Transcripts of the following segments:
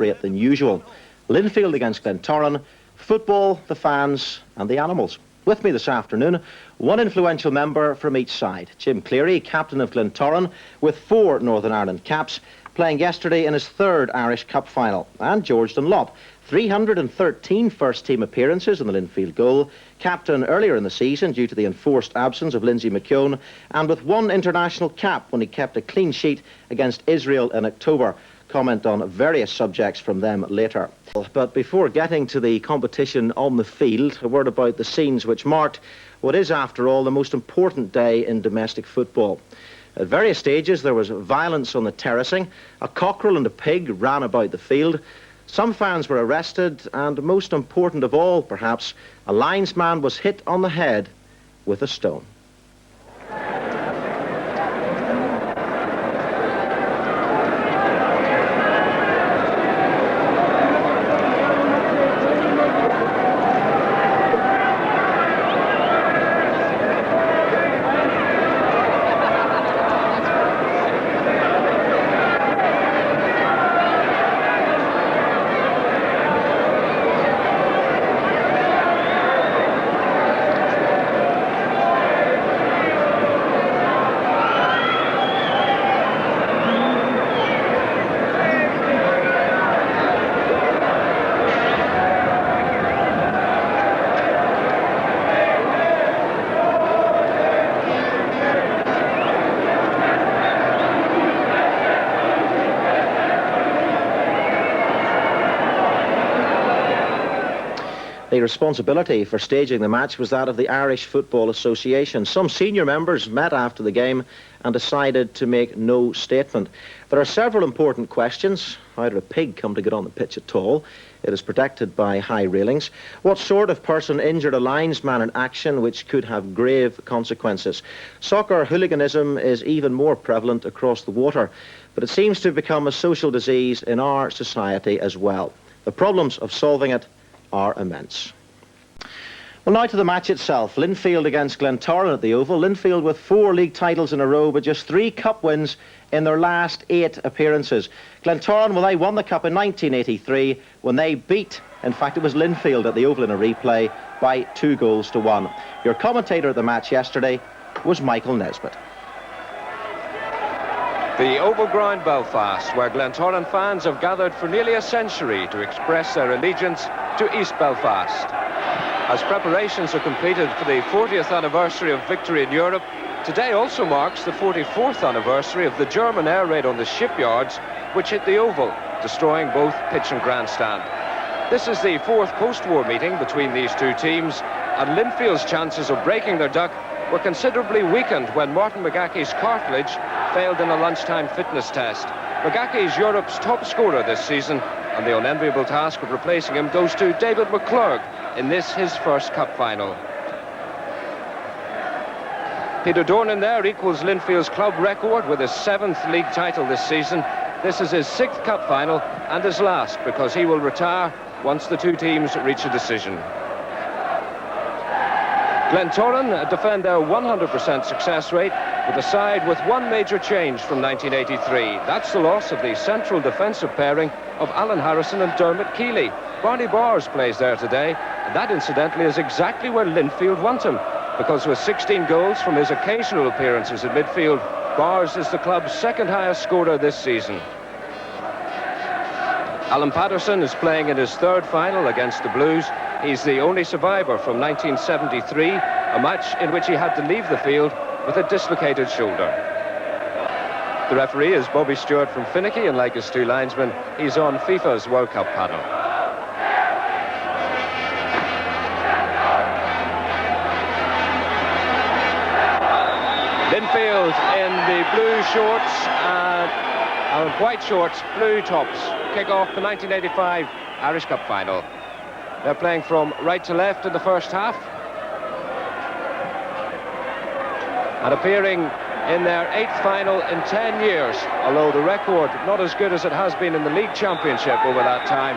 appropriate than usual. Linfield against Glentoran, football, the fans and the animals. With me this afternoon, one influential member from each side. Jim Cleary, captain of Glentoran, with 4 Northern Ireland caps, playing yesterday in his 3rd Irish Cup final. And George Dunlop, 313 first-team appearances in the Linfield goal, captain earlier in the season due to the enforced absence of Lindsay McKeown, and with 1 international cap when he kept a clean sheet against Israel in October. Comment on various subjects from them later. But before getting to the competition on the field, a word about the scenes which marked what is, after all, the most important day in domestic football. At various stages there was violence on the terracing, a cockerel and a pig ran about the field, some fans were arrested, and most important of all, perhaps, a linesman was hit on the head with a stone. The responsibility for staging the match was that of the Irish Football Association. Some senior members met after the game and decided to make no statement. There are several important questions. How did a pig come to get on the pitch at all? It is protected by high railings. What sort of person injured a linesman in action which could have grave consequences? Soccer hooliganism is even more prevalent across the water, but it seems to have become a social disease in our society as well. The problems of solving it are immense. Well, now to the match itself. Linfield against Glentoran at the Oval. Linfield with 4 league titles in a row, but just 3 cup wins in their last 8 appearances. Glentoran, well, they won the cup in 1983 when they beat, in fact it was Linfield at the Oval in a replay, by 2-1. Your commentator at the match yesterday was Michael Nesbitt. The Oval Ground, Belfast, where Glentoran fans have gathered for nearly a century to express their allegiance to East Belfast. As preparations are completed for the 40th anniversary of victory in Europe, today also marks the 44th anniversary of the German air raid on the shipyards, which hit the Oval, destroying both pitch and grandstand. This is the 4th post-war meeting between these two teams, and Linfield's chances of breaking their duck were considerably weakened when Martin McGacky's cartilage failed in a lunchtime fitness test. McGacky's Europe's top scorer this season, and the unenviable task of replacing him goes to David McClurg in this, his first cup final. Peter Dornan there equals Linfield's club record with his 7th league title this season. This is his 6th cup final and his last, because he will retire once the two teams reach a decision. Glentoran defend their 100% success rate with a side with 1 major change from 1983. That's the loss of the central defensive pairing of Alan Harrison and Dermot Keeley. Barney Bars plays there today, and that incidentally is exactly where Linfield want him, because with 16 goals from his occasional appearances in midfield, Bars is the club's 2nd highest scorer this season. Alan Patterson is playing in his 3rd final against the Blues. He's the only survivor from 1973, a match in which he had to leave the field with a dislocated shoulder. The referee is Bobby Stewart from Finicky, and like his 2 linesmen, he's on FIFA's World Cup panel. Linfield in the blue shorts and white shorts, blue tops. Kick off the 1985 Irish Cup final. They're playing from right to left in the first half. And appearing in their 8th final in 10 years, although the record not as good as it has been in the league championship over that time.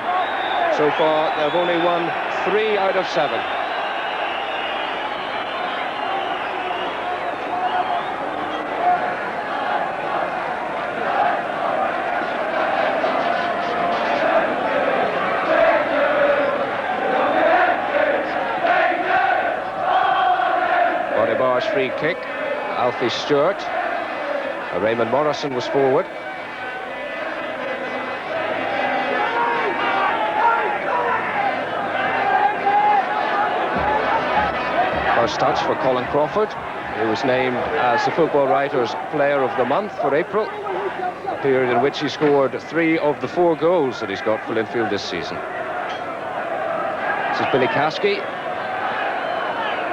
So far, they've only won 3 out of 7. Belfast free kick. Alfie Stewart. Raymond Morrison was forward. First touch for Colin Crawford. He was named as the Football Writers' Player of the Month for April, a period in which he scored 3 of the 4 goals that he's got for Linfield this season. This is Billy Caskey,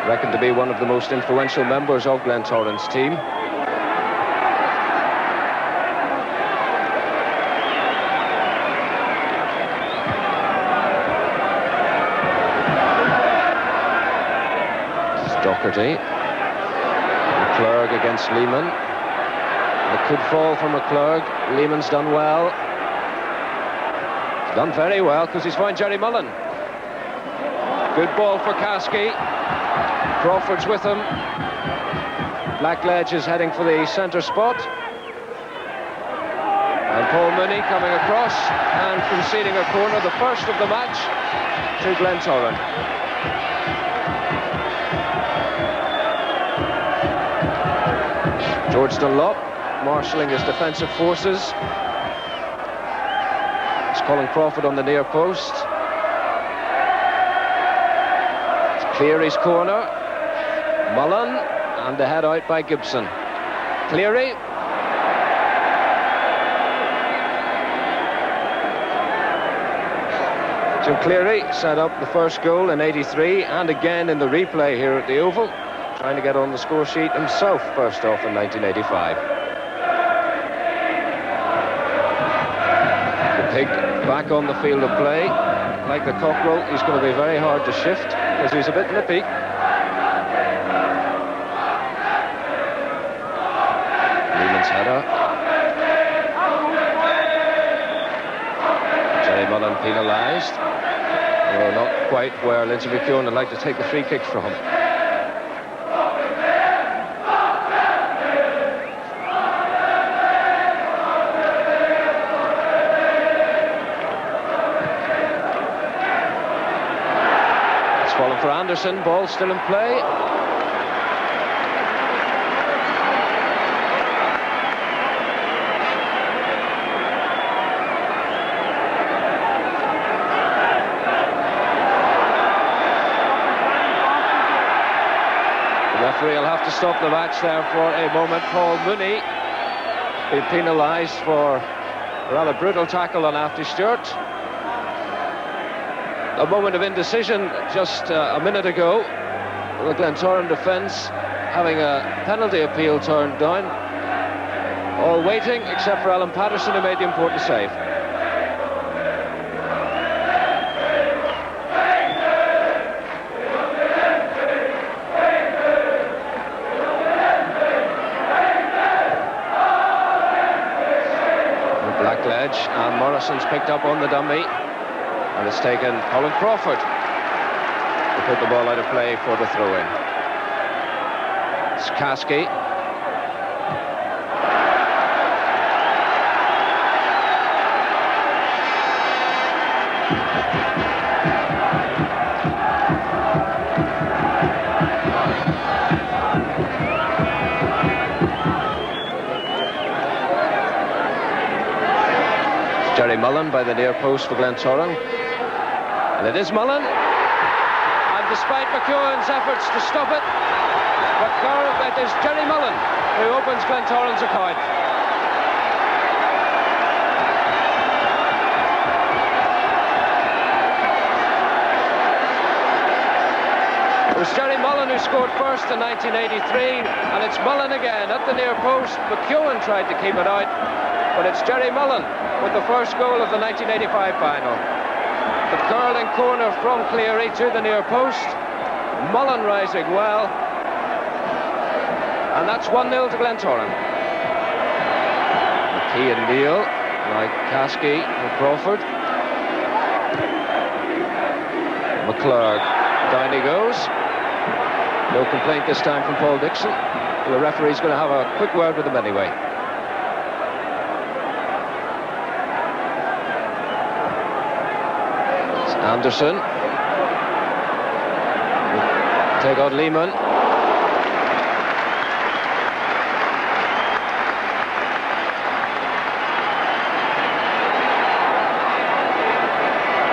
reckoned to be one of the most influential members of Glentoran's team. Doherty. McClurg against Lehman. It could fall for McClurg. Lehman's done well. He's done very well because he's found Jerry Mullen. Good ball for Caskey. Crawford's with him. Blackledge is heading for the centre spot. And Paul Mooney coming across and conceding a corner, the first of the match, to Glentoran. George Dunlop marshalling his defensive forces. It's Colin Crawford on the near post. It's Cleary's corner. Mullen, and the head out by Gibson. Cleary. Jim Cleary set up the first goal in '83 and again in the replay here at the Oval, trying to get on the score sheet himself first off in 1985. The Pig back on the field of play. Like the cockerel, he's going to be very hard to shift because he's a bit nippy. Lehman's header. Jerry Mullen penalised. Well, not quite where Lindsay McKeown would like to take the free kick from. Fallen for Anderson, ball still in play. The referee will have to stop the match there for a moment. Paul Mooney being penalised for a rather brutal tackle on Alfie Stewart. A moment of indecision just a minute ago. The Glentoran defence having a penalty appeal turned down. All waiting except for Alan Patterson, who made the important save. Blackledge and Morrison's picked up on the dummy. And it's taken Colin Crawford to put the ball out of play for the throw-in. It's Caskey. It's Jerry Mullen by the near post for Glentoran. And it is Mullen, and despite McEwen's efforts to stop it, it is Jerry Mullen who opens Glentoran's account. It was Jerry Mullen who scored first in 1983, and it's Mullen again at the near post. McEwen tried to keep it out, but it's Jerry Mullen with the first goal of the 1985 final. The curling corner from Cleary to the near post. Mullen rising well. And that's 1-0 to Glentoran. McKee and Neal, like Caskey and Crawford. McClurg, down he goes. No complaint this time from Paul Dixon. The referee's going to have a quick word with him anyway. Anderson. Take on Lehman.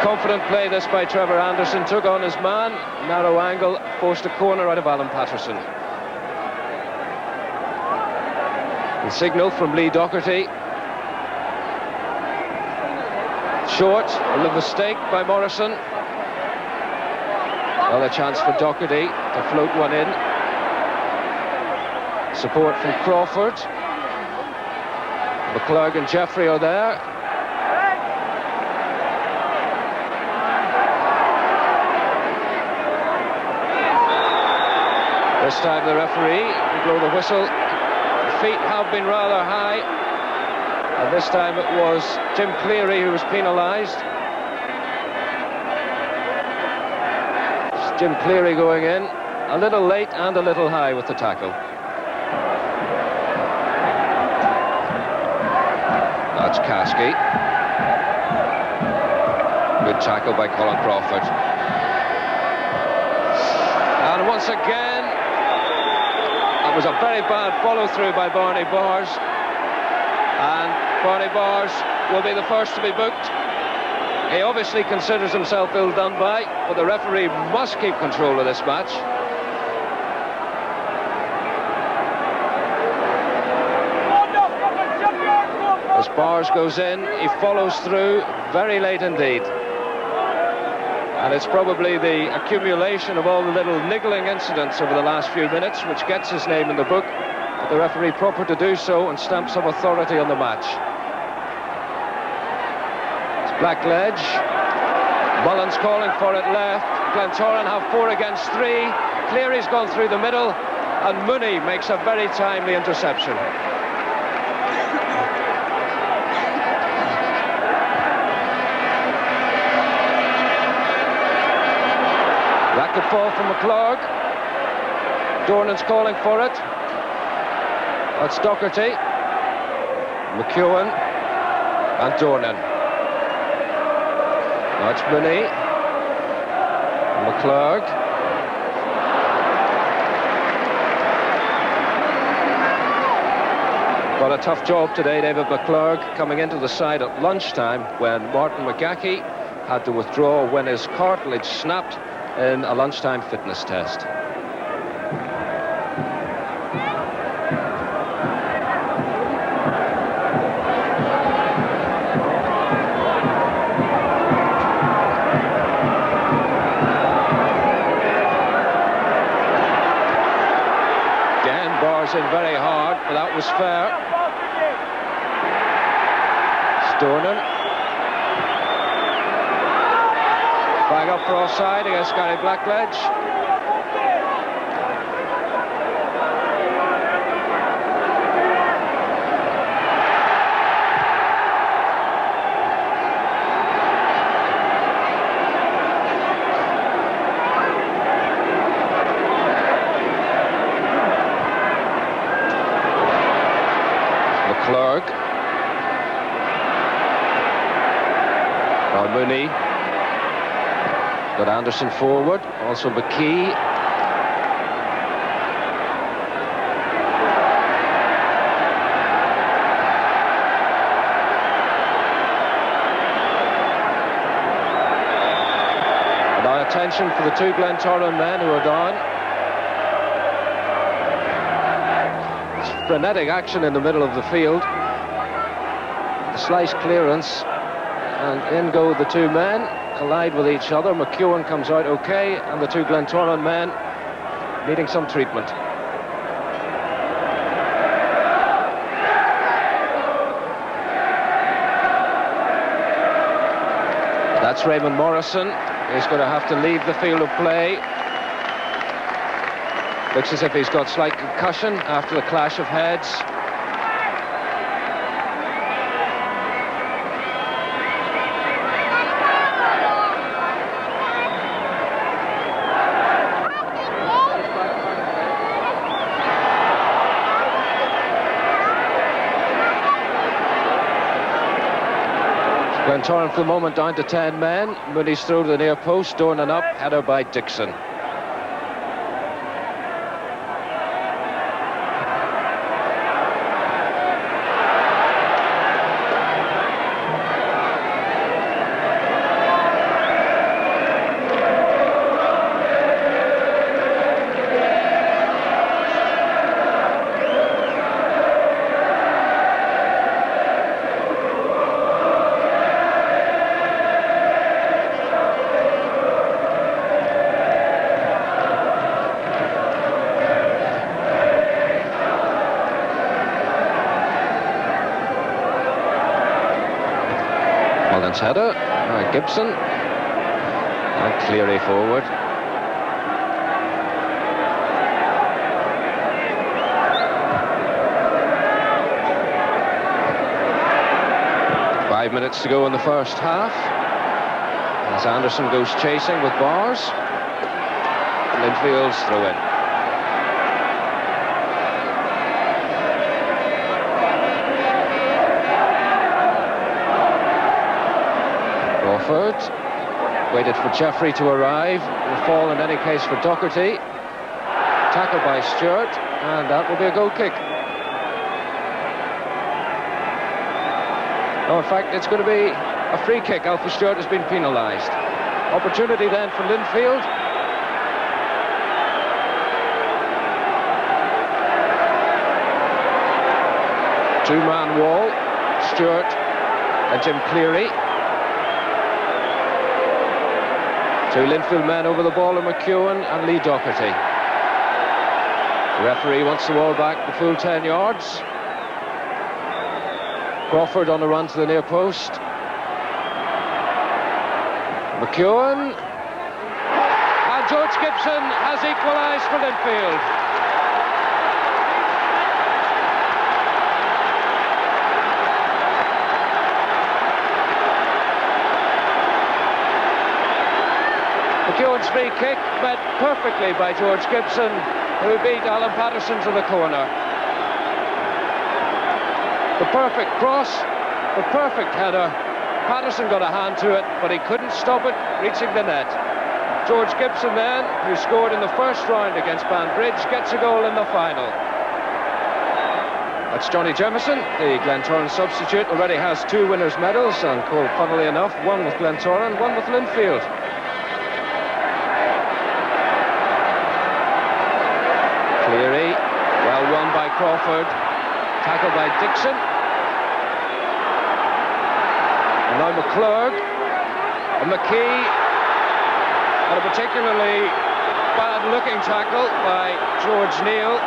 Confident play this by Trevor Anderson. Took on his man, narrow angle, forced a corner out of Alan Patterson. The signal from Lee Docherty. Short, a mistake by Morrison. Another chance for Docherty to float one in. Support from Crawford. McClurg and Jeffrey are there. This time the referee will blow the whistle. The feet have been rather high. And this time it was Jim Cleary who was penalised. Jim Cleary going in a little late and a little high with the tackle. That's Caskey. Good tackle by Colin Crawford. And once again, that was a very bad follow-through by Barney Bars. And Barney Bars will be the first to be booked. He obviously considers himself ill done by, but the referee must keep control of this match. As Bars goes in, he follows through very late indeed. And it's probably the accumulation of all the little niggling incidents over the last few minutes which gets his name in the book. But the referee proper to do so and stamp some authority on the match. It's Blackledge. Mullins calling for it left. Glentoran have 4 against 3. Cleary's gone through the middle, and Mooney makes a very timely interception. That could fall from McClurg. Dornan's calling for it. That's Docherty, McEwen, and Dornan. That's Mooney, McClurg. Got a tough job today, David McClurg, coming into the side at lunchtime when Martin McGahey had to withdraw when his cartilage snapped in a lunchtime fitness test. In very hard, but that was fair. Dornan. Flag up for offside against Gary Blackledge. McClurg. Now Mooney. Got Anderson forward. Also McKee. And now attention for the 2 Glentoran men who are down. Frenetic action in the middle of the field. The slice clearance, and in go the 2 men, collide with each other. McEwen comes out okay, and the 2 Glentoran men needing some treatment. That's Raymond Morrison. He's going to have to leave the field of play. Looks as if he's got slight concussion after the clash of heads. Glentoran for the moment down to 10 men. Mooney's through to the near post, Dornan up, header by Dixon. Nice header. Gibson. And Cleary forward. Five minutes to go in the first half. As Anderson goes chasing with Bars. Linfield's throw in. Crawford waited for Jeffrey to arrive. Will fall in any case for Doherty. Tackled by Stewart, and that will be a goal kick. No, in fact, it's going to be a free kick. Alpha Stewart has been penalised. Opportunity then for Linfield. Two-man wall. Stewart and Jim Cleary. Two Linfield men over the ball are McEwen and Lee Doherty. The referee wants the ball back the full 10 yards. Crawford on the run to the near post. McEwen. And George Gibson has equalised for Linfield. McEwen's free kick met perfectly by George Gibson, who beat Alan Patterson to the corner. The perfect cross, the perfect header. Patterson got a hand to it, but he couldn't stop it reaching the net. George Gibson then, who scored in the first round against Banbridge, gets a goal in the final. That's Johnny Jemison, the Glentoran substitute, already has two winners' medals, and funnily enough, one with Glentoran, one with Linfield. Cleary, well run by Crawford, tackled by Dixon. And now McClurg and McKee, and a particularly bad-looking tackle by George Neal.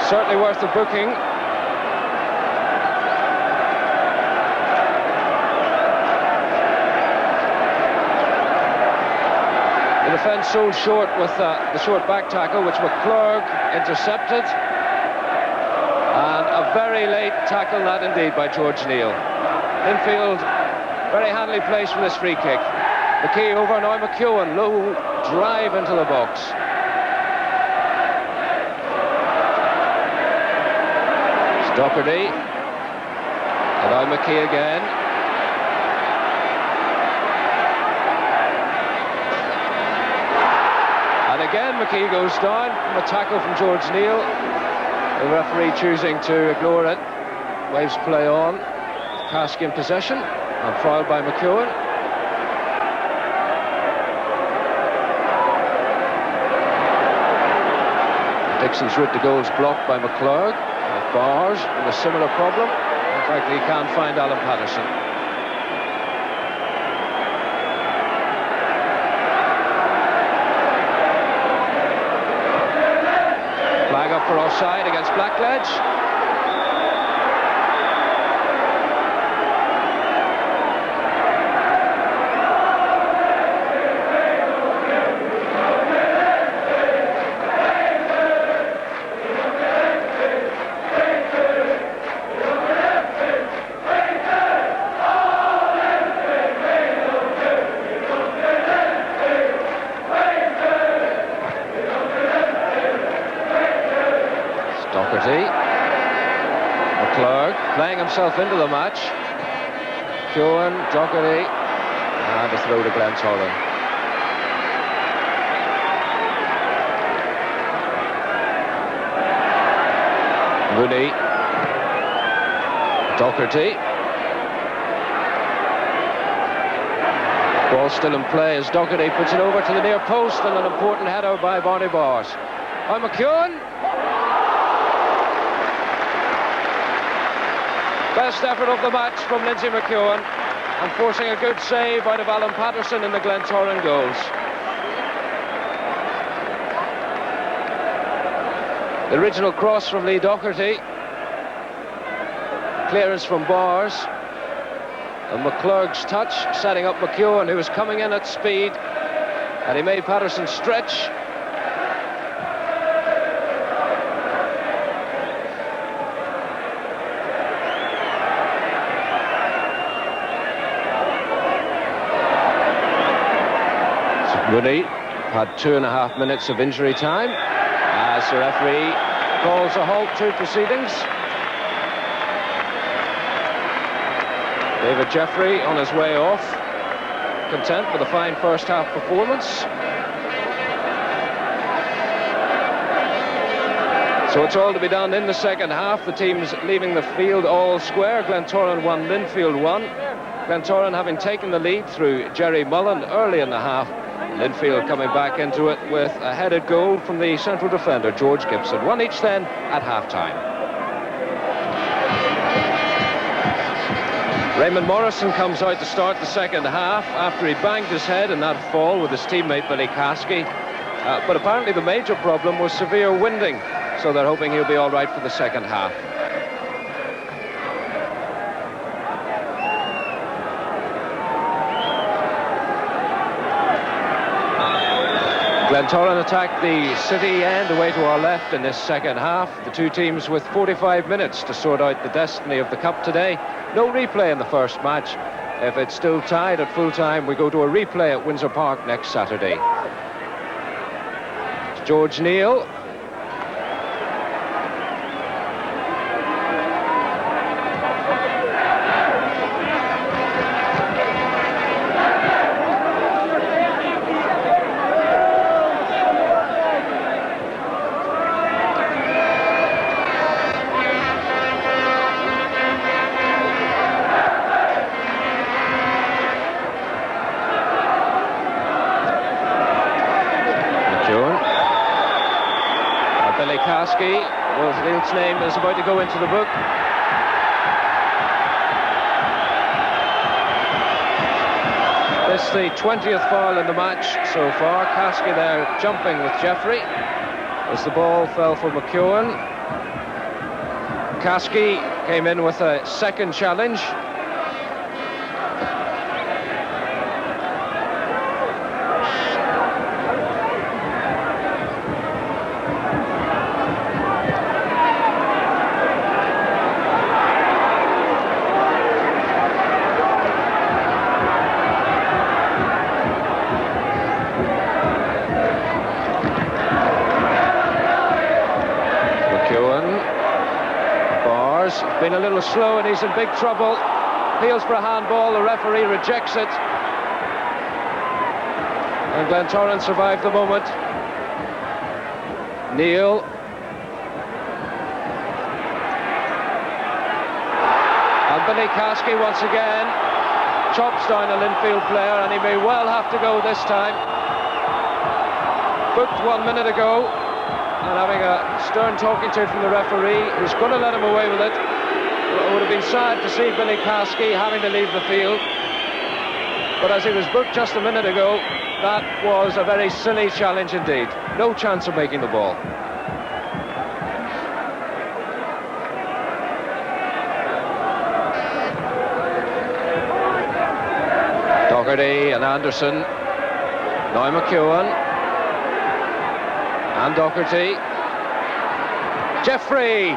Certainly worth the booking. The defence so short with the short back tackle, which McClurg intercepted. And a very late tackle that indeed by George Neal. Linfield very handily placed for this free kick. McKee over now, McEwen, low drive into the box. It's Doherty. And now McKee again. And again McKee goes down from a tackle from George Neal. The referee choosing to ignore it. Waves play on. Kasky in possession and fouled by McEwen. Dixon's route to goal is blocked by McClurg. With Bars with a similar problem. In fact, he can't find Alan Patterson. Flag up for offside against Blackledge. McClurg playing himself into the match. McEwen, Doherty, and a throw to Glentoran. Rooney, Doherty. Ball still in play as Doherty puts it over to the near post, and an important header by Barney Bars. By McEwen. Best effort of the match from Lindsay McEwen, and forcing a good save out of Alan Patterson in the Glentoran goals. The original cross from Lee Doherty. Clearance from Bars. And McClurg's touch, setting up McEwen, who was coming in at speed. And he made Patterson stretch. Rooney had 2.5 minutes of injury time as the referee calls a halt to proceedings. David Jeffrey on his way off, content with a fine first half performance. So it's all to be done in the second half. The teams leaving the field all square. Glentoran 1, Linfield 1. Glentoran having taken the lead through Jerry Mullen early in the half. Linfield coming back into it with a headed goal from the central defender, George Gibson. 1 each then at half-time. Raymond Morrison comes out to start the second half after he banged his head in that fall with his teammate Billy Caskey. But apparently the major problem was severe winding, so they're hoping he'll be all right for the second half. Glentoran attacked the city end away to our left in this second half. The two teams with 45 minutes to sort out the destiny of the Cup today. No replay in the first match. If it's still tied at full time, we go to a replay at Windsor Park next Saturday. It's George Neal. Well, Neil's name is about to go into the book. This is the 20th foul in the match so far. Caskey there jumping with Jeffrey as the ball fell for McEwen. Caskey came in with a second challenge. Been a little slow and he's in big trouble. Appeals for a handball, the referee rejects it. And Glentoran survived the moment. Neal. And Billy Caskey once again chops down a Linfield player, and he may well have to go this time. Booked 1 minute ago, and having a stern talking to from the referee, who's going to let him away with it. It would have been sad to see Billy Caskey having to leave the field, but as he was booked just a minute ago, that was a very silly challenge indeed. No chance of making the ball. Doherty and Anderson. Now McEwen and Doherty. Jeffrey.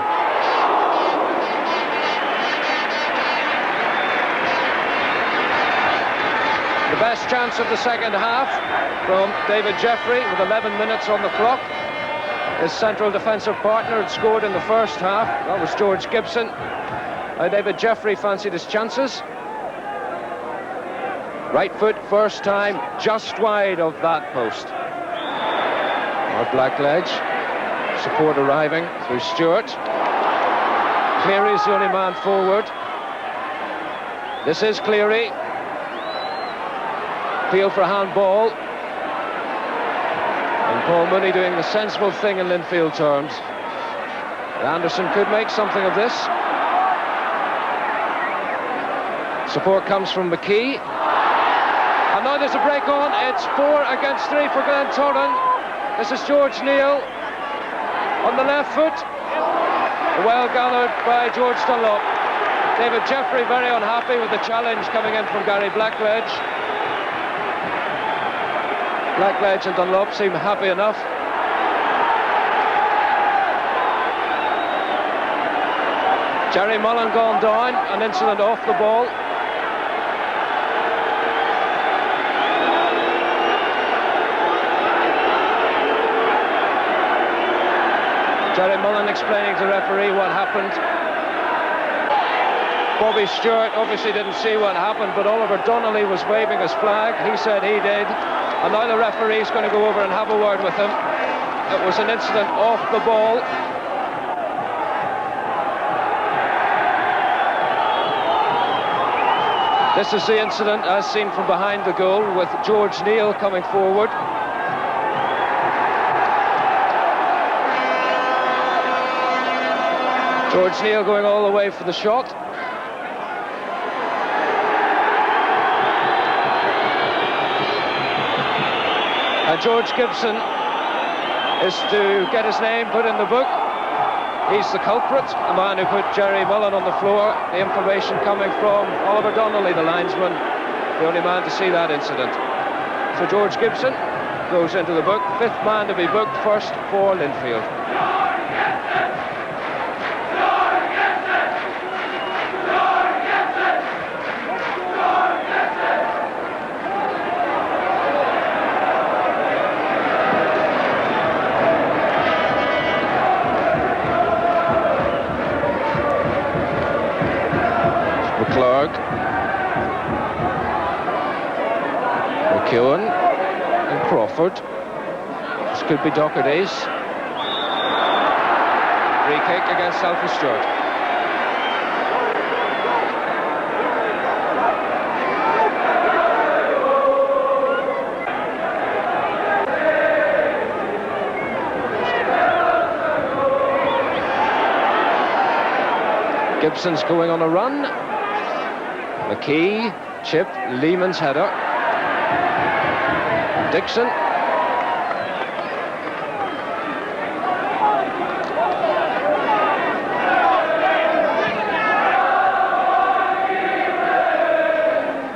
The best chance of the second half from David Jeffrey with 11 minutes on the clock. His central defensive partner had scored in the first half. That was George Gibson. David Jeffrey fancied his chances. Right foot first time, just wide of that post. Mark Blackledge. Support arriving through Stewart. Cleary is the only man forward. This is Cleary. Appeal for a handball. And Paul Mooney doing the sensible thing in Linfield terms. Anderson could make something of this. Support comes from McKee. And now there's a break on. It's 4 against 3 for Glentoran. This is George Neal on the left foot. Well gathered by George Dunlop. David Jeffrey very unhappy with the challenge coming in from Gary Blackledge. Blackledge and Dunlop seem happy enough. Jerry Mullen gone down, an incident off the ball. Jerry Mullen explaining to the referee what happened. Bobby Stewart obviously didn't see what happened, but Oliver Donnelly was waving his flag. He said he did. And now the referee's going to go over and have a word with him. It was an incident off the ball. This is the incident as seen from behind the goal, with George Neal coming forward. George Neal going all the way for the shot. And George Gibson is to get his name put in the book. He's the culprit, the man who put Jerry Mullen on the floor. The information coming from Oliver Donnelly, the linesman, the only man to see that incident. So George Gibson goes into the book, fifth man to be booked, first for Linfield. McClurg, McEwen and Crawford. This could be Doherty's. Free kick against Alfred Stewart. Gibson's going on a run. McKee, chip, Lehman's header. Dixon.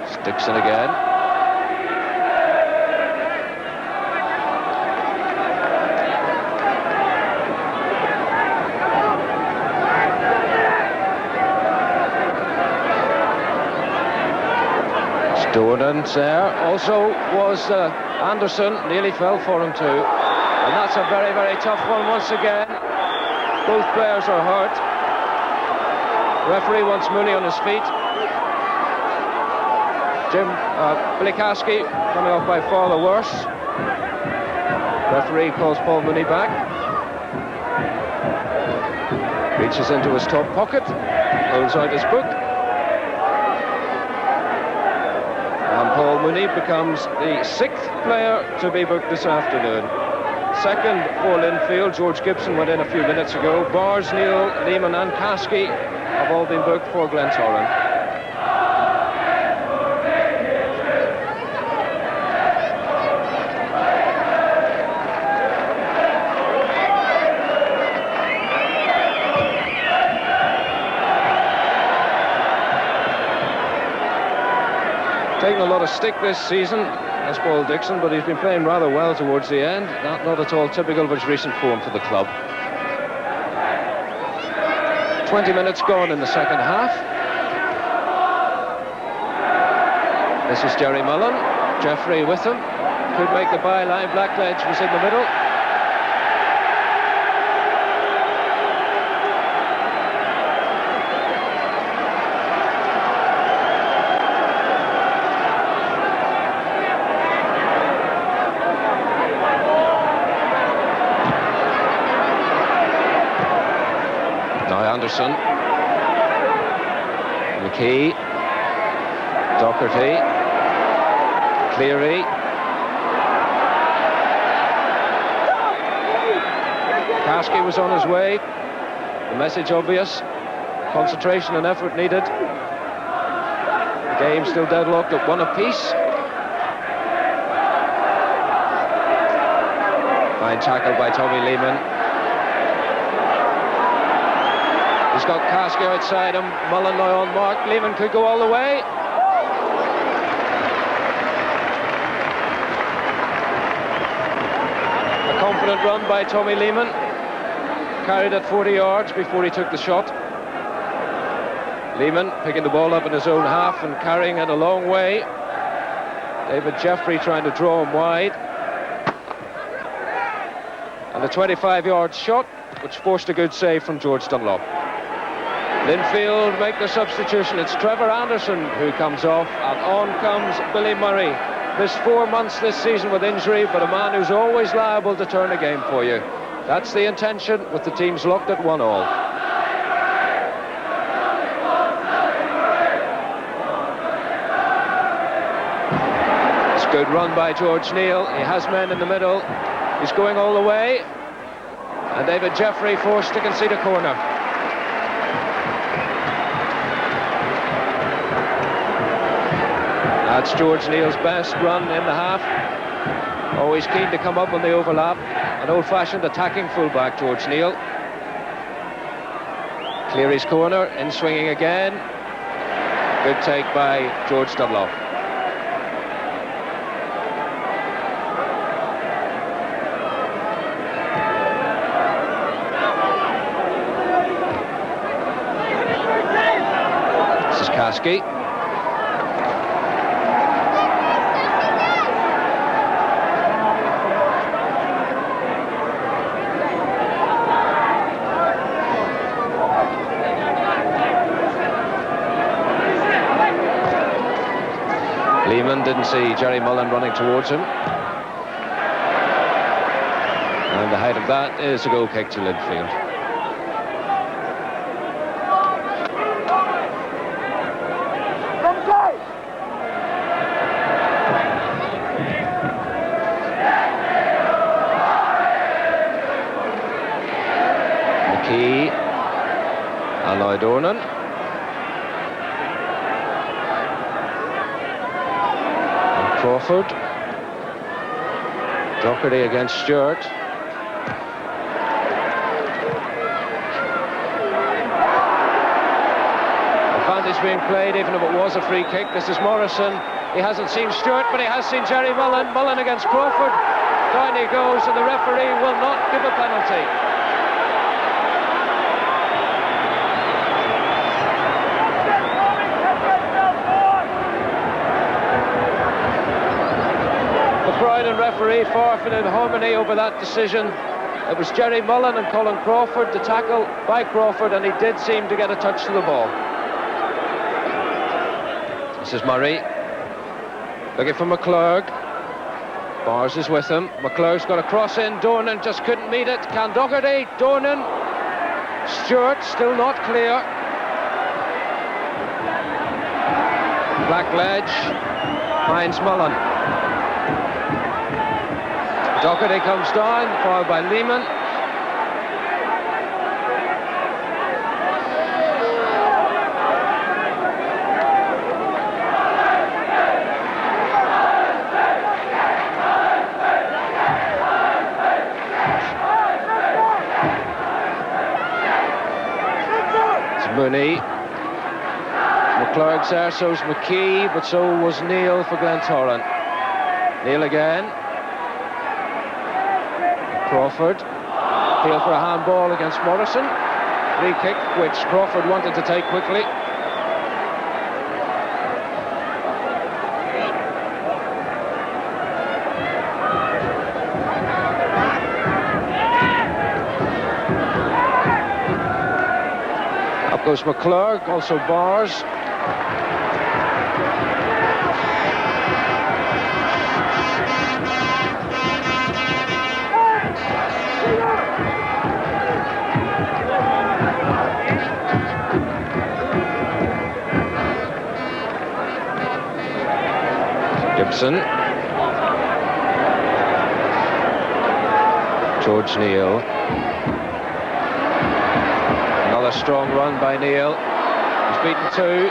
It's Dixon again. Donans there. Also was Anderson, nearly fell for him too. And that's a very, very tough one once again. Both players are hurt. Referee wants Mooney on his feet. Billy Caskey coming off by far the worse. Referee calls Paul Mooney back. Reaches into his top pocket, pulls out his book. And Paul Mooney becomes the sixth player to be booked this afternoon. Second for Linfield, George Gibson went in a few minutes ago. Bars, Neal, Lehman and Caskey have all been booked for Glentoran. Taking a lot of stick this season, as Paul Dixon, but he's been playing rather well towards the end. Not at all typical of his recent form for the club. 20 minutes gone in the second half. This is Jerry Mullen. Jeffrey with him. Could make the byline. Blackledge was in the middle. Anderson, McKee, Doherty, Cleary, Caskey was on his way. The message obvious. Concentration and effort needed. The game still deadlocked at one apiece. Fine tackle by Tommy Lehman. He's got Kasky outside him. Mullen now on mark. Lehman could go all the way. A confident run by Tommy Lehman. Carried at 40 yards before he took the shot. Lehman picking the ball up in his own half and carrying it a long way. David Jeffrey trying to draw him wide. And a 25-yard shot, which forced a good save from George Dunlop. Linfield make the substitution. It's Trevor Anderson who comes off, and on comes Billy Murray. Missed 4 months this season with injury, but a man who's always liable to turn a game for you. That's the intention, with the teams locked at 1-1. It's a good run by George Neal. He has men in the middle. He's going all the way. And David Jeffrey forced to concede a corner. That's George Neal's best run in the half. Always keen to come up on the overlap. An old-fashioned attacking fullback, George Neal. Cleary's corner, in swinging again. Good take by George Dunlop. This is Kasky. Lehman didn't see Jerry Mullen running towards him. And the height of that is a goal kick to Linfield. McKee and now Dornan. Crawford. Doherty against Stewart. Advantage being played, even if it was a free kick. This is Morrison. He hasn't seen Stewart, but he has seen Jerry Mullen. Mullen against Crawford. Down he goes, and the referee will not give a penalty. And referee forfeited harmony over that decision. It was Jerry Mullen and Colin Crawford, the tackle by Crawford, and he did seem to get a touch to the ball. This is Murray looking for McClurg. Bars is with him. McClurg's got a cross in. Dornan just couldn't meet it. Can Doherty? Dornan. Stewart still not clear. Blackledge finds Mullen. Doherty comes down, followed by Lehman. It's Mooney. McClurg's there, so's McKee, but so was Neal for Glentoran. Neal again. Crawford, appeal for a handball against Morrison. Free kick, which Crawford wanted to take quickly. Up goes McClurg, also Bars. Gibson. George Neal. Another strong run by Neal. He's beaten two,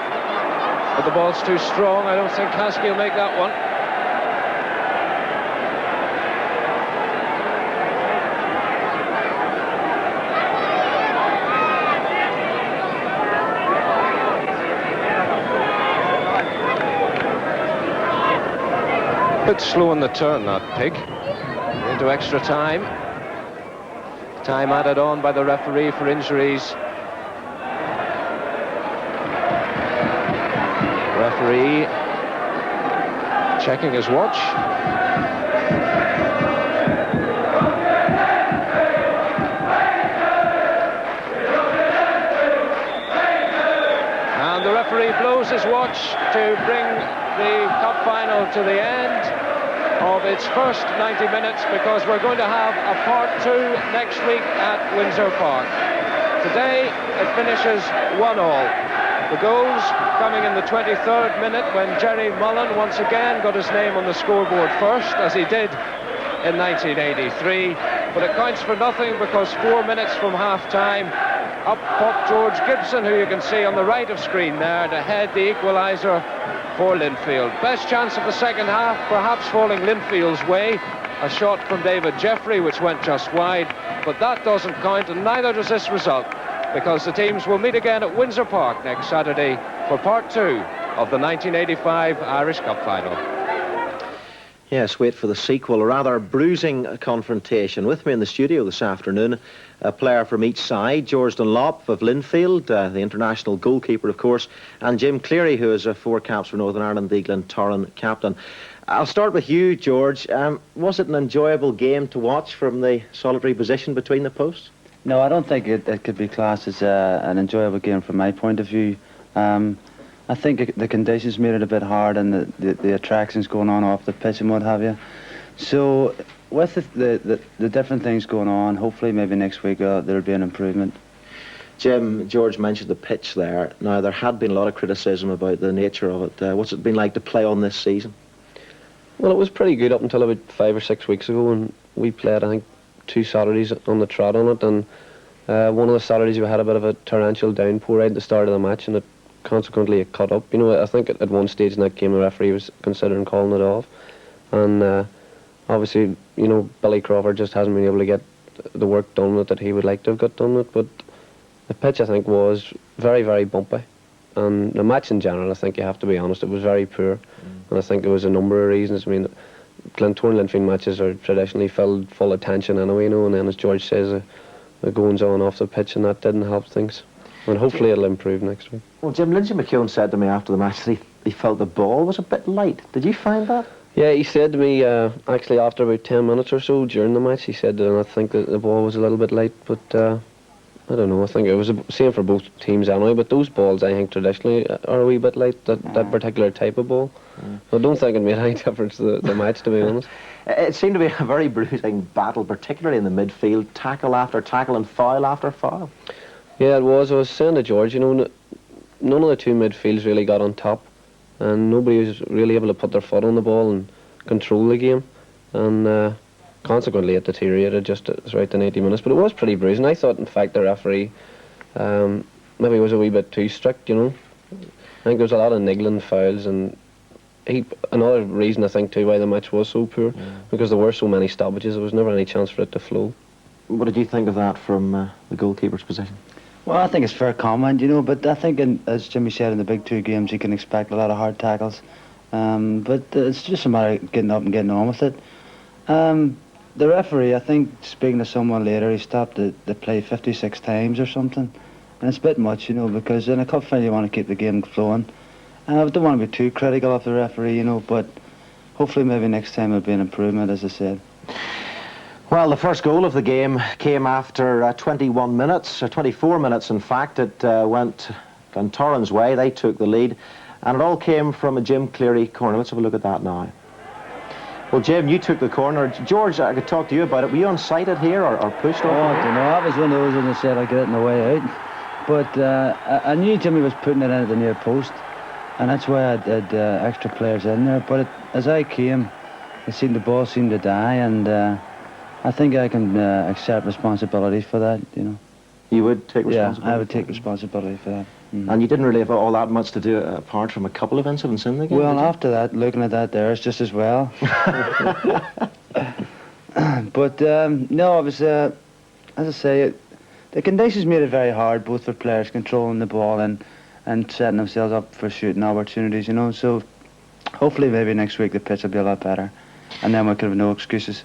but the ball's too strong. I don't think Kasky will make that one. Bit slow on the turn, that pig. Into extra time. Time added on by the referee for injuries. Referee checking his watch. And the referee blows his watch to bring the cup final to the end of its first 90 minutes, because we're going to have a part 2 next week at Windsor Park. Today it finishes 1-1. The goals coming in the 23rd minute, when Jerry Mullen once again got his name on the scoreboard first, as he did in 1983. But it counts for nothing, because 4 minutes from half-time, up popped George Gibson, who you can see on the right of screen there, to head the equaliser for Linfield. Best chance of the second half, perhaps falling Linfield's way. A shot from David Jeffrey, which went just wide, but that doesn't count, and neither does this result, because the teams will meet again at Windsor Park next Saturday for part 2 of the 1985 Irish Cup final. Yes, wait for the sequel. A rather bruising confrontation. With me in the studio this afternoon, a player from each side, George Dunlop of Linfield, the international goalkeeper, of course, and Jim Cleary, who is 4 caps for Northern Ireland, the Glentoran captain. I'll start with you, George. Was it an enjoyable game to watch from the solitary position between the posts? No, I don't think it could be classed as an enjoyable game from my point of view. I think the conditions made it a bit hard, and the attractions going on off the pitch and what have you. So with the different things going on, hopefully maybe next week there'll be an improvement. Jim, George mentioned the pitch there. Now, there had been a lot of criticism about the nature of it. What's it been like to play on this season? Well, it was pretty good up until about 5 or 6 weeks ago, and we played, I think, 2 Saturdays on the trot on it, and one of the Saturdays we had a bit of a torrential downpour right at the start of the match, and consequently it cut up. You know, I think at one stage in that game the referee was considering calling it off, and obviously, you know, Billy Crawford just hasn't been able to get the work done with it that he would like to have got done with. But the pitch, I think, was very, very bumpy, and the match in general, I think you have to be honest, it was very poor. And I think there was a number of reasons. I mean, Glentoran Linfield matches are traditionally filled full of tension anyway, you know, and then as George says, the goings on off the pitch, and that didn't help things. And hopefully it'll improve next week. Well, Jim, Lindsay McKeown said to me after the match that he felt the ball was a bit light. Did you find that? Yeah, he said to me, actually after about 10 minutes or so during the match, he said that I think that the ball was a little bit light, but I don't know, I think it was the same for both teams anyway, but those balls I think traditionally are a wee bit light, that particular type of ball. I don't think it made any difference to the match, to be honest. It seemed to be a very bruising battle, particularly in the midfield, tackle after tackle and foul after foul. Yeah, it was. I was saying to George, you know, none of the 2 midfields really got on top, and nobody was really able to put their foot on the ball and control the game, and consequently it deteriorated just throughout the 90 minutes. But it was pretty bruising. I thought, in fact, the referee maybe was a wee bit too strict, you know. I think there was a lot of niggling fouls, and another reason I think too why the match was so poor, because there were so many stoppages, there was never any chance for it to flow. What did you think of that from the goalkeeper's position? Well, I think it's fair comment, you know, but I think, as Jimmy said, in the big 2 games you can expect a lot of hard tackles, but it's just a matter of getting up and getting on with it. The referee, I think, speaking to someone later, he stopped the play 56 times or something, and it's a bit much, you know, because in a cup final you want to keep the game flowing. I don't want to be too critical of the referee, you know, but hopefully maybe next time it'll be an improvement, as I said. Well, the first goal of the game came after 21 minutes, 24 minutes in fact. It went Glentoran's way. They took the lead, and it all came from a Jim Cleary corner. Let's have a look at that now. Well, Jim, you took the corner. George, I could talk to you about it. Were you unsighted here or pushed off? Oh, I don't know. I was one of those when they said I'd get it on the way out. But I knew Jimmy was putting it in at the near post, and that's why I had extra players in there. But as I came, the ball seemed to die, and I think I can accept responsibility for that, you know. You would take responsibility? Yeah, I would take responsibility for that. And you didn't really have all that much to do apart from a couple of incidents in the game? Well, after that, looking at that there, it's just as well. But no, it was, as I say, the conditions made it very hard, both for players controlling the ball and setting themselves up for shooting opportunities, you know. So hopefully maybe next week the pitch will be a lot better, and then we could have no excuses.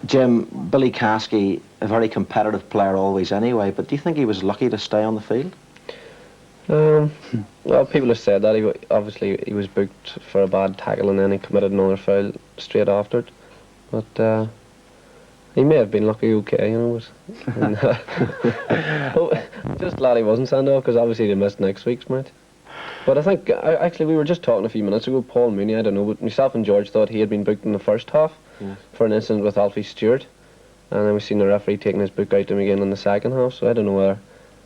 Jim, Billy Caskey, a very competitive player always anyway, but do you think he was lucky to stay on the field? Well, people have said that. Obviously he was booked for a bad tackle and then he committed another foul straight after it. But he may have been lucky, okay, you know. Just glad he wasn't sent off, because obviously they missed next week's match. But I think, actually, we were just talking a few minutes ago, Paul Mooney, I don't know, but myself and George thought he had been booked in the first half for an incident with Alfie Stewart. And then we've seen the referee taking his book out to him again in the second half, so I don't know whether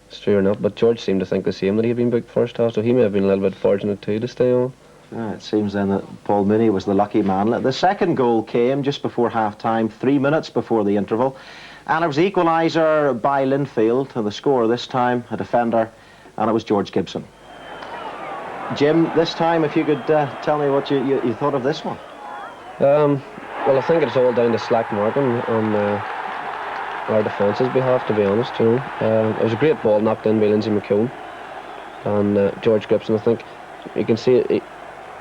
it's true or not. But George seemed to think the same, that he had been booked first half, so he may have been a little bit fortunate too to stay on. It seems then that Paul Mooney was the lucky man. The second goal came just before half-time, 3 minutes before the interval. And it was the equaliser by Linfield, and the scorer this time, a defender, and it was George Gibson. Jim, this time, if you could tell me what you thought of this one. Well, I think it's all down to slack marking on our defence's behalf, to be honest. You know, it was a great ball knocked in by Lindsay McCone, and George Gibson, I think you can see it.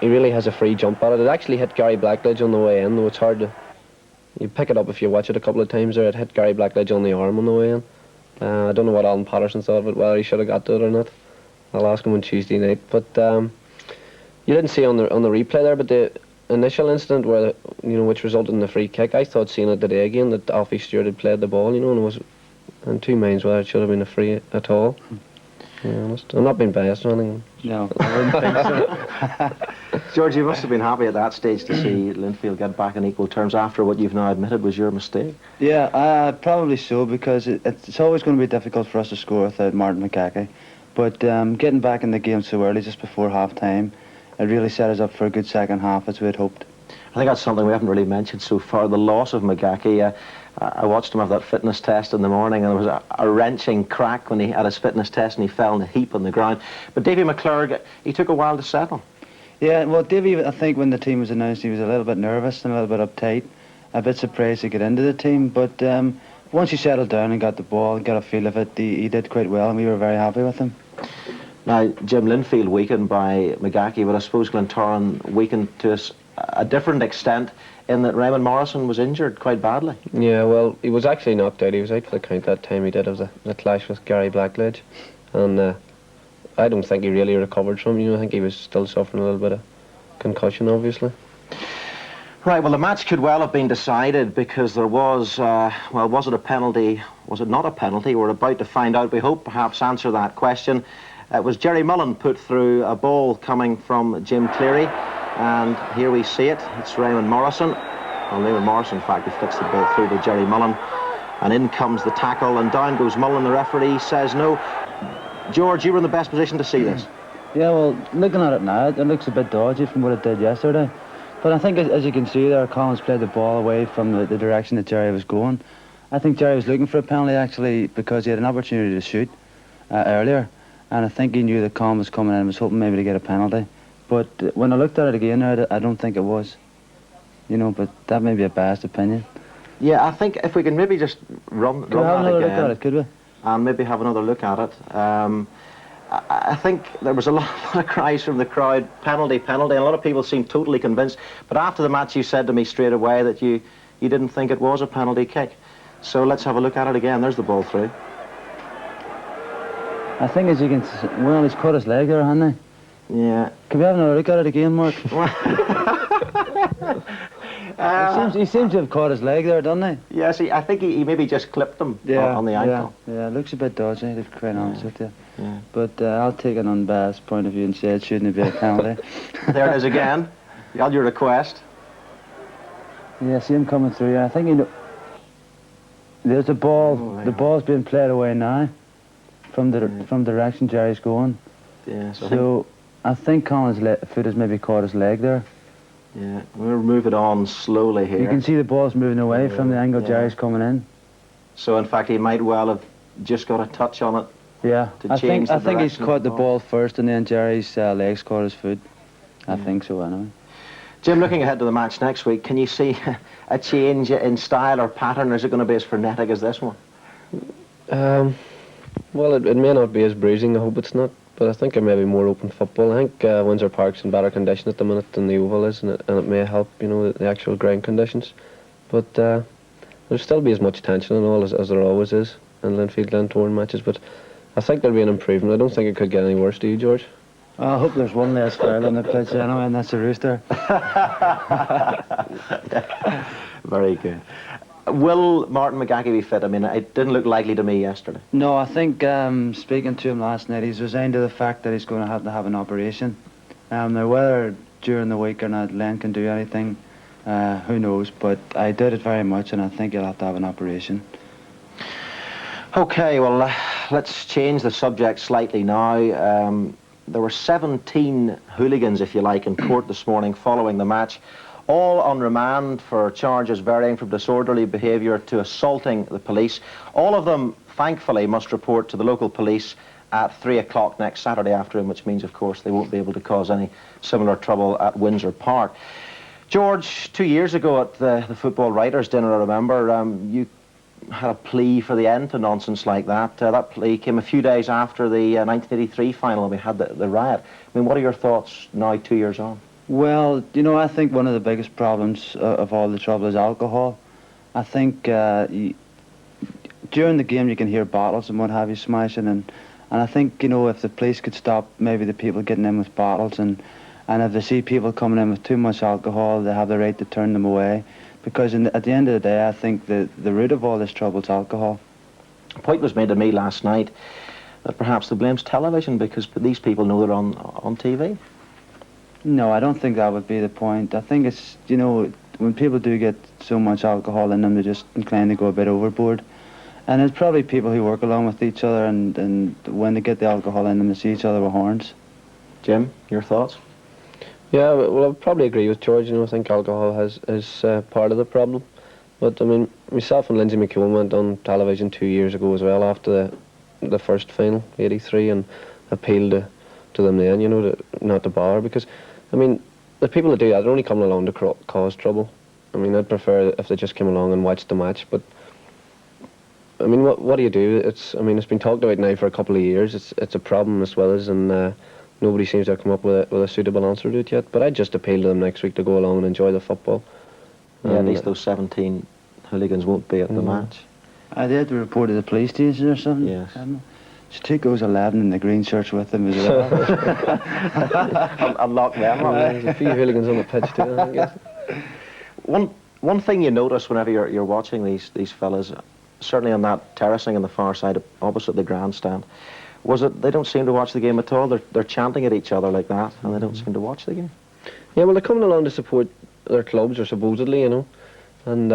He really has a free jump at it. It actually hit Gary Blackledge on the way in, though it's hard to... You pick it up if you watch it a couple of times there. It hit Gary Blackledge on the arm on the way in. I don't know what Alan Patterson thought of it, whether he should have got to it or not. I'll ask him on Tuesday night. But you didn't see on the replay there, but the initial incident where which resulted in the free kick, I thought seeing it today again that Alfie Stewart had played the ball, and it was in two minds whether it should have been a free at all. To be honest, I'm not being biased or anything. No, I wouldn't think so. George, you must have been happy at that stage to see Linfield get back in equal terms after what you've now admitted was your mistake. Yeah, probably so, because it's always going to be difficult for us to score without Martin McGackie. But getting back in the game so early, just before half-time, it really set us up for a good second half, as we had hoped. I think that's something we haven't really mentioned so far, the loss of McGackie. I watched him have that fitness test in the morning, and there was a wrenching crack when he had his fitness test and he fell in a heap on the ground. But Davy McClurg, he took a while to settle. Yeah, well, Davy, I think when the team was announced, he was a little bit nervous and a little bit uptight, a bit surprised to get into the team. But once he settled down and got the ball and got a feel of it, he did quite well, and we were very happy with him. Now, Jim, Linfield weakened by McGackie, but I suppose Glentoran weakened to a different extent in that Raymond Morrison was injured quite badly. Yeah, well, he was actually knocked out. He was out for the count that time he did of the clash with Gary Blackledge. And I don't think he really recovered from it. I think he was still suffering a little bit of concussion, obviously. Right, well, the match could well have been decided because there was, well, was it a penalty? Was it not a penalty? We're about to find out. We hope perhaps answer that question. It was Jerry Mullen put through a ball coming from Jim Cleary. And here we see it. It's Raymond Morrison. Well, Raymond Morrison, in fact, he flicks the ball through to Jerry Mullen. And in comes the tackle, and down goes Mullen. The referee says no. George, you were in the best position to see this. Yeah, well, looking at it now, it looks a bit dodgy from what it did yesterday. But I think, as you can see there, Collins played the ball away from the direction that Jerry was going. I think Jerry was looking for a penalty, actually, because he had an opportunity to shoot earlier. And I think he knew that Collins was coming in and was hoping maybe to get a penalty. But when I looked at it again, I don't think it was. But that may be a biased opinion. Yeah, I think if we can maybe just run that again. Have another look at it, could we? And maybe have another look at it. I think there was a lot of cries from the crowd, penalty, penalty, and a lot of people seemed totally convinced. But after the match, you said to me straight away that you didn't think it was a penalty kick. So let's have a look at it again. There's the ball through. I think, as you can see, well, he's cut his leg there, hasn't he? Yeah. Can we have another look at it again, Mark? He seems to have caught his leg there, doesn't he? Yes, I think he maybe just clipped him on the ankle. Yeah, it looks a bit dodgy, to be quite honest with you. Yeah. But I'll take an unbiased point of view and say it shouldn't have been a penalty. There it is again. On your request. Yeah, see him coming through. Yeah, I think there's the ball. The ball's being played away now from the direction Jerry's going. Yeah. So I think Colin's foot has maybe caught his leg there. Yeah, we'll move it on slowly here. You can see the ball's moving away from the angle Jerry's coming in. So in fact he might well have just got a touch on it. Yeah, I think he's caught the ball ball first and then Jerry's legs caught his foot. I think so anyway. Jim, looking ahead to the match next week, can you see a change in style or pattern, or is it going to be as frenetic as this one? Well, it may not be as bruising. I hope it's not. but I think it may be more open football. I think Windsor Park's in better condition at the minute than the Oval is, and it may help, you know, the actual ground conditions. But there'll still be as much tension and all as there always is in Linfield Glentoran matches. But I think there'll be an improvement. I don't think it could get any worse, do you, George? I hope there's one less foul on the pitch anyway, and that's a rooster. Very good. Will Martin McGaggy be fit? I mean, it didn't look likely to me yesterday. No, I think speaking to him last night, he's resigned to the fact that he's going to have an operation. Now, whether during the week or not Len can do anything, who knows, but I doubt it very much, and I think he'll have to have an operation. Okay, well, let's change the subject slightly now. There were 17 hooligans, if you like, in court this morning following the match, all on remand for charges varying from disorderly behaviour to assaulting the police. All of them, thankfully, must report to the local police at 3 o'clock next Saturday afternoon, which means, of course, they won't be able to cause any similar trouble at Windsor Park. George, 2 years ago at the Football Writers' Dinner, I remember, you had a plea for the end to nonsense like that. That plea came a few days after the 1983 final, and we had the riot. I mean, what are your thoughts now, 2 years on? Well, you know, I think one of the biggest problems of all the trouble is alcohol. I think during the game you can hear bottles and what have you smashing, and I think, you know, if the police could stop maybe the people getting in with bottles, and if they see people coming in with too much alcohol, they have the right to turn them away, because at the end of the day I think the root of all this trouble is alcohol. A point was made to me last night that perhaps the blame's television, because these people know they're on TV. No, I don't think that would be the point. I think it's, you know, when people do get so much alcohol in them, they're just inclined to go a bit overboard. And it's probably people who work along with each other, and when they get the alcohol in them, they see each other with horns. Jim, your thoughts? Yeah, well, I probably agree with George. You know, I think alcohol is part of the problem. But I mean, myself and Lindsay McEwen went on television 2 years ago as well after the first final, '83, and appealed to them then, you know, not to bother, because I mean, the people that do that, they're only coming along to cause trouble. I mean, I'd prefer if they just came along and watched the match. But I mean, what do you do? I mean, it's been talked about now for a couple of years. It's a problem as well as, and nobody seems to have come up with a suitable answer to it yet. But I'd just appeal to them next week to go along and enjoy the football. Yeah, at least those 17 hooligans won't be at the match. They had to report to the police station or something. Yes. Should take those 11 in the green shirts with them as well. I'll lock them up. There's a few hooligans on the pitch too, I guess. One thing you notice whenever you're watching these fellas, certainly on that terracing on the far side opposite the grandstand, was that they don't seem to watch the game at all. They're chanting at each other like that, and they don't seem to watch the game. Yeah, well, they're coming along to support their clubs, or supposedly, you know, and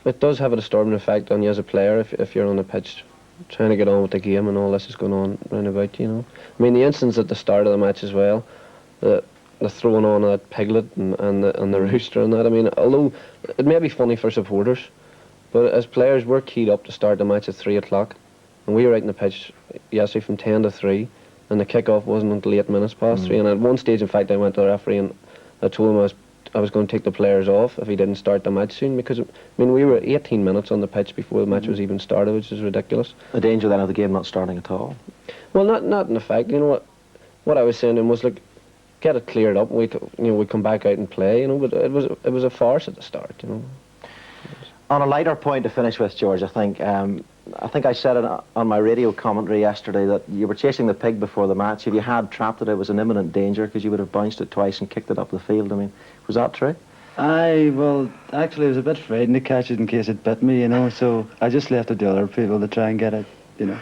it does have a disturbing effect on you as a player if you're on the pitch trying to get on with the game and all this is going on round about, you know. I mean, the instance at the start of the match as well, the throwing on that piglet and the rooster and that. I mean, although it may be funny for supporters, but as players we're keyed up to start the match at 3 o'clock, and we were out in the pitch yesterday from 10 to 3, and the kick-off wasn't until 8 minutes past 3. And at one stage, in fact, I went to the referee and I told him I was going to take the players off if he didn't start the match soon, because, I mean, we were 18 minutes on the pitch before the match was even started, which is ridiculous. The danger then of the game not starting at all? Well, not in effect. You know what I was saying to him was, like, get it cleared up. We come back out and play, you know. But it was a farce at the start, you know. On a lighter point to finish with, George, I think I said it on my radio commentary yesterday that you were chasing the pig before the match. If you had trapped it, it was an imminent danger because you would have bounced it twice and kicked it up the field. I mean, was that true? Well, actually I was a bit frightened to catch it in case it bit me, you know, so I just left it to other people to try and get it, you know.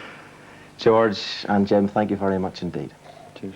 George and Jim, thank you very much indeed. Cheers.